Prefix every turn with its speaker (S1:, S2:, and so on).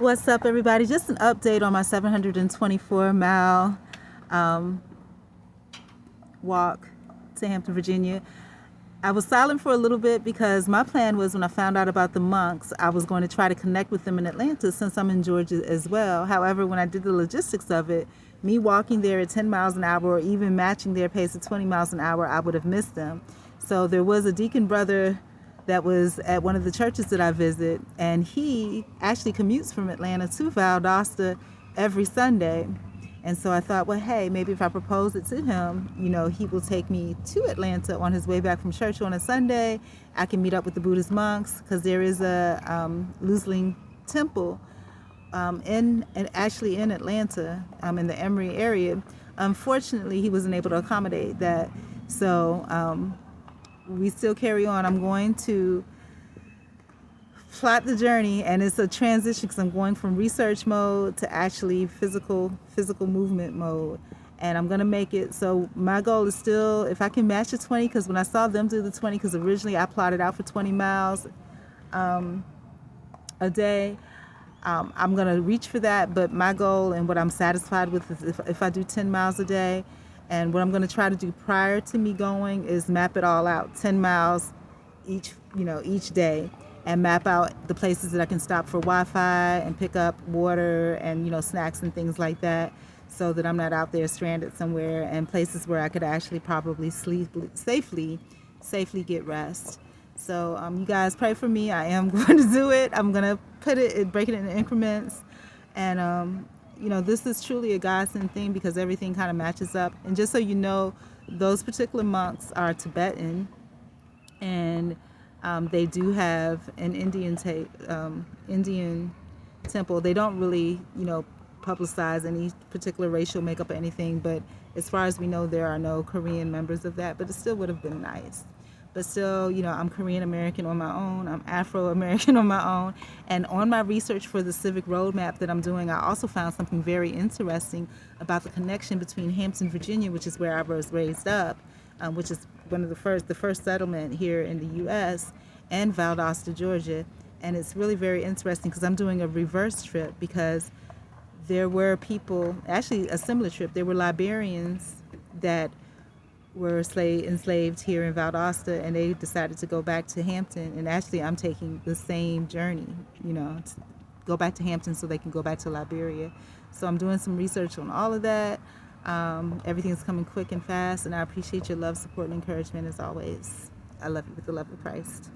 S1: What's up, everybody? Just an update on my 724-mile walk to Hampton, Virginia. I was silent for a little bit because my plan was, when I found out about the monks, I was going to try to connect with them in Atlanta since I'm in Georgia as well. However, when I did the logistics of it, me walking there at 10 miles an hour or even matching their pace at 20 miles an hour, I would have missed them. So there was a deacon brother that was at one of the churches that I visit, and he actually commutes from Atlanta to Valdosta every Sunday. And so I thought, well, hey, maybe if I propose it to him, he will take me to Atlanta on his way back from church on a Sunday. I can meet up with the Buddhist monks, because there is a Lutheran temple in Atlanta, in the Emory area. Unfortunately, he wasn't able to accommodate that. So we still carry on. I'm going to plot the journey, and it's a transition because I'm going from research mode to actually physical movement mode, and I'm going to make it. So my goal is still, if I can match the 20, because when I saw them do the 20, because originally I plotted out for 20 miles a day, I'm going to reach for that. But my goal and what I'm satisfied with is if I do 10 miles a day. And what I'm going to try to do prior to me going is map it all out, 10 miles each day, and map out the places that I can stop for Wi-Fi and pick up water and, snacks and things like that, so that I'm not out there stranded somewhere, and places where I could actually probably sleep safely get rest. So you guys pray for me. I am going to do it. I'm going to break it in increments. And, this is truly a godsend thing because everything kind of matches up. And just so you know, those particular monks are Tibetan, and they do have an Indian temple. They don't really, publicize any particular racial makeup or anything, but as far as we know, there are no Korean members of that, but it still would have been nice. But still, I'm Korean American on my own. I'm Afro American on my own. And on my research for the civic roadmap that I'm doing, I also found something very interesting about the connection between Hampton, Virginia, which is where I was raised up, which is one of the first settlement here in the U.S., and Valdosta, Georgia. And it's really very interesting because I'm doing a reverse trip, because there were people, actually a similar trip, there were Liberians that were enslaved here in Valdosta, and they decided to go back to Hampton. And actually I'm taking the same journey, to go back to Hampton so they can go back to Liberia. So I'm doing some research on all of that. Everything's coming quick and fast, and I appreciate your love, support, and encouragement as always. I love you with the love of Christ.